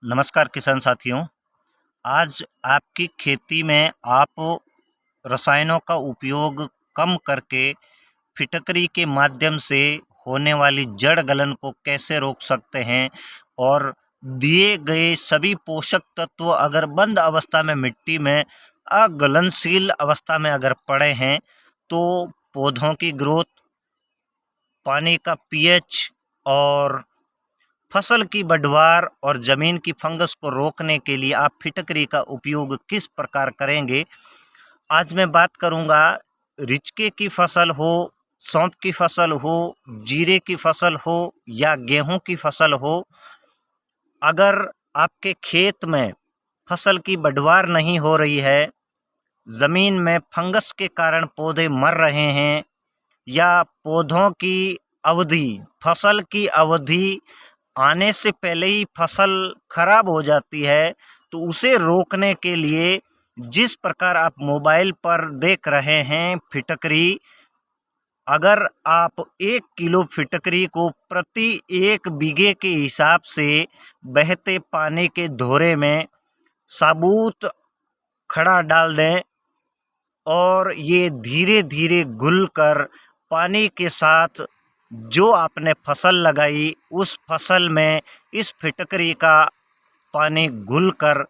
नमस्कार किसान साथियों। आज आपकी खेती में आप रसायनों का उपयोग कम करके फिटकरी के माध्यम से होने वाली जड़ गलन को कैसे रोक सकते हैं और दिए गए सभी पोषक तत्व अगर बंद अवस्था में मिट्टी में अगलनशील अवस्था में अगर पड़े हैं तो पौधों की ग्रोथ, पानी का पीएच और फसल की बढ़वार और ज़मीन की फंगस को रोकने के लिए आप फिटकरी का उपयोग किस प्रकार करेंगे। आज मैं बात करूंगा, रिचके की फसल हो, सौंफ की फसल हो, जीरे की फसल हो या गेहूं की फसल हो, अगर आपके खेत में फसल की बढ़वार नहीं हो रही है, ज़मीन में फंगस के कारण पौधे मर रहे हैं या पौधों की अवधि, फसल की अवधि आने से पहले ही फसल खराब हो जाती है, तो उसे रोकने के लिए जिस प्रकार आप मोबाइल पर देख रहे हैं फिटकरी, अगर आप 1 किलो फिटकरी को प्रति 1 बीघे के हिसाब से बहते पानी के धोरे में साबुत खड़ा डाल दें और ये धीरे धीरे घुलकर पानी के साथ जो आपने फसल लगाई उस फसल में इस फिटकरी का पानी घुलकर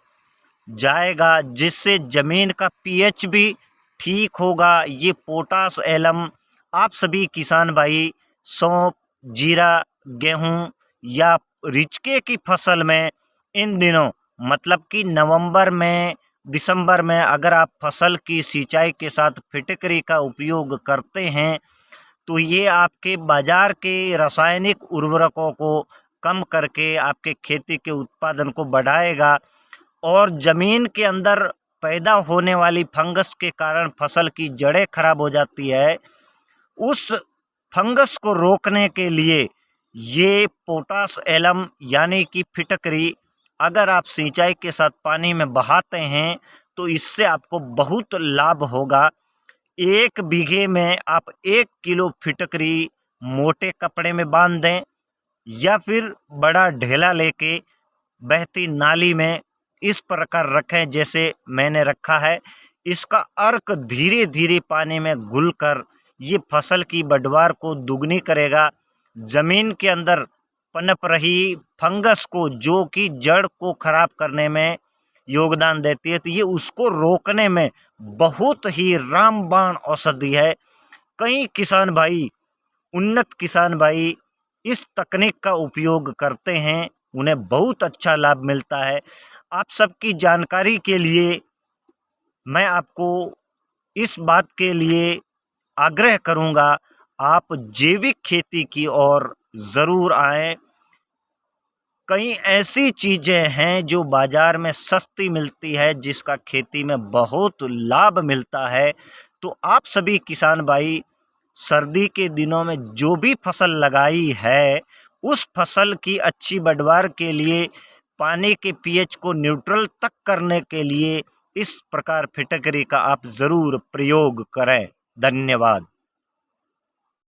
जाएगा, जिससे ज़मीन का पीएच भी ठीक होगा। ये पोटास एलम आप सभी किसान भाई सौंफ, जीरा, गेहूं या रिचके की फसल में इन दिनों मतलब कि नवंबर में, दिसंबर में अगर आप फसल की सिंचाई के साथ फिटकरी का उपयोग करते हैं तो ये आपके बाज़ार के रासायनिक उर्वरकों को कम करके आपके खेती के उत्पादन को बढ़ाएगा और ज़मीन के अंदर पैदा होने वाली फंगस के कारण फसल की जड़ें खराब हो जाती है, उस फंगस को रोकने के लिए ये पोटास एलम यानी कि फिटकरी अगर आप सिंचाई के साथ पानी में बहाते हैं तो इससे आपको बहुत लाभ होगा। 1 बीघे में आप 1 किलो फिटकरी मोटे कपड़े में बांध दें या फिर बड़ा ढेला लेके बहती नाली में इस प्रकार रखें जैसे मैंने रखा है। इसका अर्क धीरे धीरे पानी में घुलकर ये फसल की बढ़वार को दुगनी करेगा। ज़मीन के अंदर पनप रही फंगस को, जो कि जड़ को खराब करने में योगदान देती है, तो ये उसको रोकने में बहुत ही रामबाण औषधि है। कई किसान भाई, उन्नत किसान भाई इस तकनीक का उपयोग करते हैं, उन्हें बहुत अच्छा लाभ मिलता है। आप सबकी जानकारी के लिए मैं आपको इस बात के लिए आग्रह करूंगा, आप जैविक खेती की ओर ज़रूर आएं। कई ऐसी चीज़ें हैं जो बाज़ार में सस्ती मिलती है, जिसका खेती में बहुत लाभ मिलता है। तो आप सभी किसान भाई सर्दी के दिनों में जो भी फसल लगाई है उस फसल की अच्छी बढ़वार के लिए, पानी के पीएच को न्यूट्रल तक करने के लिए इस प्रकार फिटकरी का आप ज़रूर प्रयोग करें। धन्यवाद।